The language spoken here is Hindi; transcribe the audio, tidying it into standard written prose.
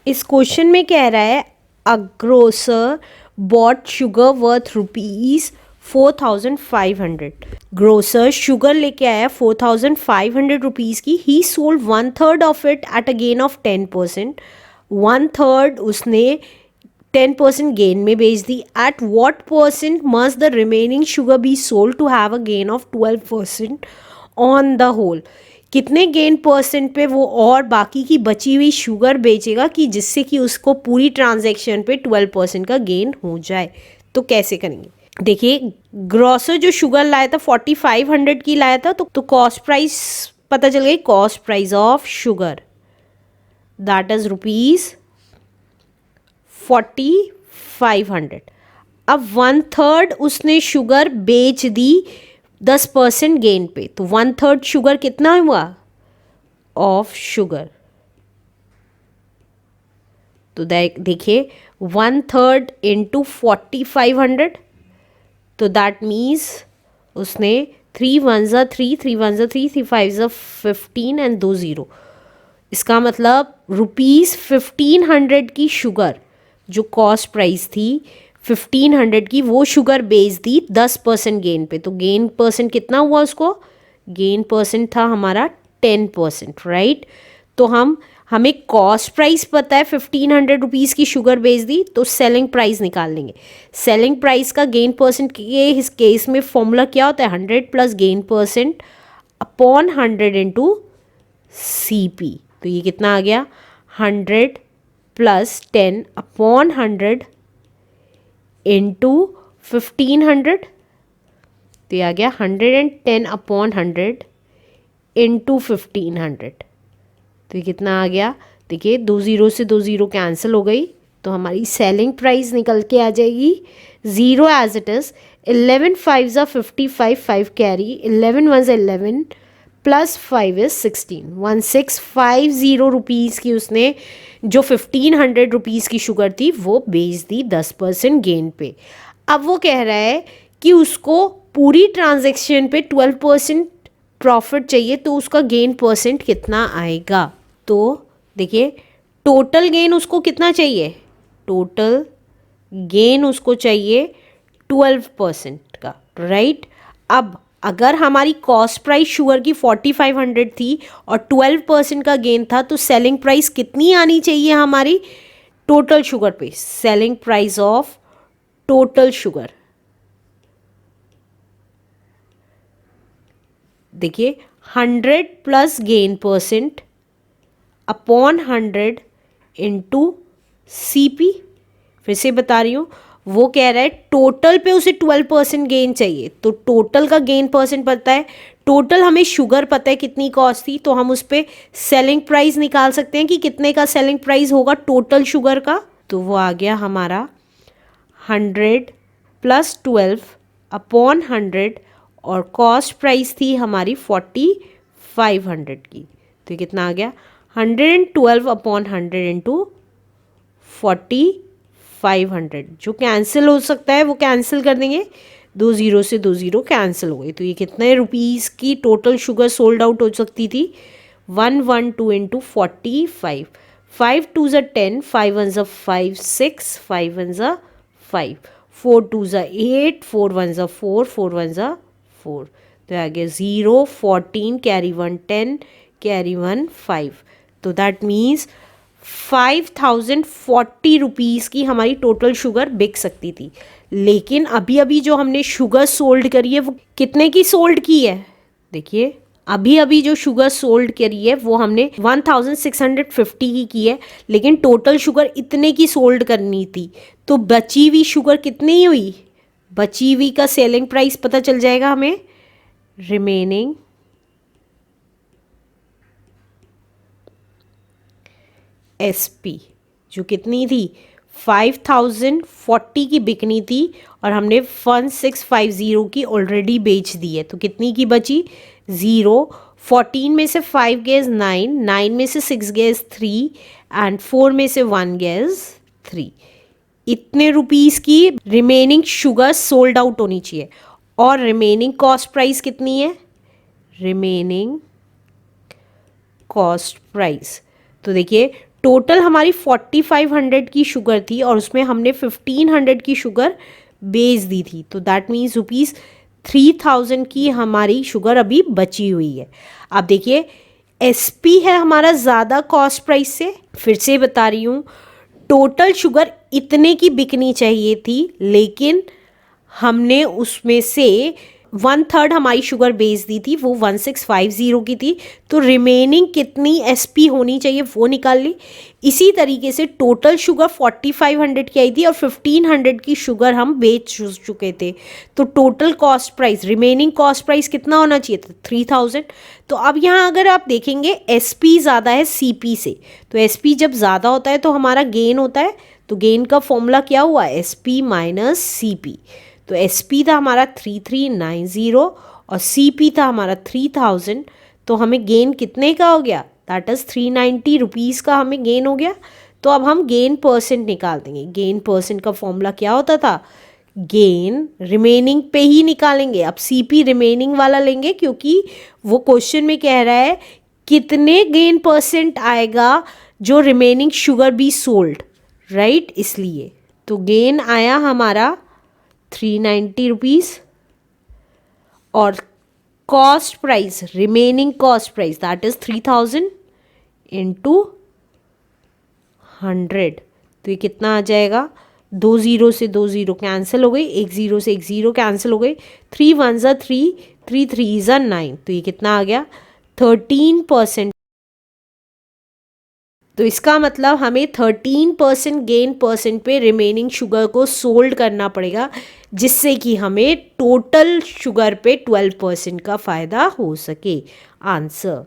इस क्वेश्चन में कह रहा है a grocer bought sugar worth ₹4,500। Grocer sugar लेके आया 4,500 रुपीज़ की। He sold 1/3 of it at a gain of 10%। 1/3 उसने 10% गेन में बेच दी। At what percent must the remaining sugar be sold to have a gain of 12% on the whole. कितने गेन परसेंट पे वो और बाकी की बची हुई शुगर बेचेगा कि जिससे कि उसको पूरी ट्रांजैक्शन पे 12% का गेन हो जाए। तो कैसे करेंगे? देखिए, ग्रोसर जो शुगर लाया था 4,500 की लाया था, तो कॉस्ट प्राइस पता चल गई। Cost price of sugar that is ₹4,500। अब 1/3 उसने शुगर बेच दी 10% गेन पे, तो 1/3 शुगर कितना हुआ ऑफ शुगर। तो देखिए 1/3 इंटू 4,500, तो दैट मीन्स उसने 3 1 3 3 1 3 3 5 15 एंड 2 0। इसका मतलब ₹1,500 की शुगर जो कॉस्ट प्राइस थी 1,500 की, वो शुगर बेच दी 10% गेन पे। तो गेन परसेंट कितना हुआ उसको? गेन परसेंट था हमारा 10%, राइट। तो हमें कॉस्ट प्राइस पता है 1,500 रुपीज़ की शुगर बेच दी, तो सेलिंग प्राइस निकाल लेंगे। सेलिंग प्राइस का गेन परसेंट के इस केस में फॉर्मूला क्या होता है? 100 plus gain percent upon 100 into CP। तो ये कितना आ गया? 100 प्लस 10 अपॉन 100 इंटू 1,500। तो ये आ गया 110 अपॉन 100 इंटू 1,500। तो ये कितना आ गया? देखिए 2 0 से 2 0 कैंसिल हो गई, तो हमारी सेलिंग प्राइस निकल के आ जाएगी 0 as it is. 11 5 55, 5 carry, 11 1 11 plus 5 is 16। 1650 rupees की उसने जो 1,500 रुपीज़ की शुगर थी वो बेच दी 10% गेन पे। अब वो कह रहा है कि उसको पूरी ट्रांजैक्शन पे 12% प्रॉफिट चाहिए, तो उसका गेन परसेंट कितना आएगा? तो देखिए टोटल गेन उसको कितना चाहिए? टोटल गेन उसको चाहिए 12% का, राइट। अब अगर हमारी कॉस्ट प्राइस शुगर की 4,500 थी और 12% का गेन था, तो सेलिंग प्राइस कितनी आनी चाहिए हमारी टोटल शुगर पे? Selling price of total sugar, देखिए 100 plus gain percent upon 100 into CP। फिर से बता रही हूँ, वो कह रहा है टोटल पे उसे 12% गेन चाहिए, तो टोटल का गेन परसेंट पता है। टोटल हमें शुगर पता है कितनी कॉस्ट थी, तो हम उस पर सेलिंग प्राइस निकाल सकते हैं कि कितने का सेलिंग प्राइस होगा टोटल शुगर का। तो वो आ गया हमारा 100 प्लस 12 अपॉन 100, और कॉस्ट प्राइस थी हमारी 4,500 की। तो कितना आ गया? 112 अपॉन 100 इंटू 4,500। जो कैंसिल हो सकता है वो कैंसिल कर देंगे, 2 0 से 2 0 कैंसिल हो गई। तो ये कितने रुपीज़ की टोटल शुगर सोल्ड आउट हो सकती थी? 112 इंटू 45, 5 2 10, 5 1 5 6, 5 1 5, 4 2 8, 4 1 4, 4 1 4। तो आगे 0 14 कैरी 1 10 कैरी 1 5। तो दैट मीन्स 5,040 रुपीज़ की हमारी टोटल शुगर बिक सकती थी। लेकिन अभी अभी जो हमने शुगर सोल्ड करी है वो कितने की सोल्ड की है? देखिए अभी अभी जो शुगर सोल्ड करी है वो हमने 1,650 की है, लेकिन टोटल शुगर इतने की सोल्ड करनी थी। तो बची हुई शुगर कितनी हुई? बची हुई का सेलिंग प्राइस पता चल जाएगा हमें। रिमेनिंग SP जो कितनी थी? 5,040 की बिकनी थी और हमने 1,650 की ऑलरेडी बेच दी है। तो कितनी की बची? 0। 14 में से 5 गए 9, 9 में से 6 गए 3 एंड 4 में से 1 गए 3। इतने रुपीस की रिमेनिंग शुगर सोल्ड आउट होनी चाहिए। और रिमेनिंग कॉस्ट प्राइस कितनी है? रिमेनिंग कॉस्ट प्राइस, तो देखिए टोटल हमारी 4500 की शुगर थी और उसमें हमने 1500 की शुगर बेच दी थी, तो दैट मीन्स ₹3000 की हमारी शुगर अभी बची हुई है। अब देखिए एसपी है हमारा ज़्यादा कॉस्ट प्राइस से, फिर से बता रही हूँ टोटल शुगर इतने की बिकनी चाहिए थी, लेकिन हमने उसमें से 1/3 हमारी शुगर बेच दी थी, वो 1650 की थी, तो रिमेनिंग कितनी एसपी होनी चाहिए वो निकाल ली। इसी तरीके से टोटल शुगर 4500 की आई थी और 1500 की शुगर हम बेच चुके थे, तो total cost price, remaining cost price कितना होना चाहिए था? 3000। तो अब यहाँ अगर आप देखेंगे एसपी ज़्यादा है सीपी से, तो एसपी जब ज़्यादा होता है तो हमारा गेन होता है, तो गेन का फॉर्मूला क्या हुआ? SP minus CP. तो एसपी था हमारा 3390 और सीपी था हमारा 3000, तो हमें गेन कितने का हो गया? दैट इज़ 390 रुपीज़ का हमें गेन हो गया। तो अब हम गेन परसेंट निकाल देंगे। गेन परसेंट का फॉर्मूला क्या होता था? गेन रिमेनिंग पे ही निकालेंगे। अब सीपी रिमेनिंग वाला लेंगे क्योंकि वो क्वेश्चन में कह रहा है कितने गेन परसेंट आएगा जो remaining sugar be sold, right, इसलिए। तो गेन आया हमारा 390 रुपीज़ और cost price, remaining cost price that is 3000 into 100, तो ये कितना आ जाएगा? 2 ज़ीरो से 2 ज़ीरो कैंसिल हो गई, 1 ज़ीरो से 1 ज़ीरो कैंसिल हो गई, 3 1 ज़ा 3, 3 3 ज़ा 9, तो ये कितना आ गया? 13%। तो इसका मतलब हमें 13% गेन परसेंट पे रिमेनिंग शुगर को सोल्ड करना पड़ेगा, जिससे कि हमें टोटल शुगर पे 12% का फ़ायदा हो सके। आंसर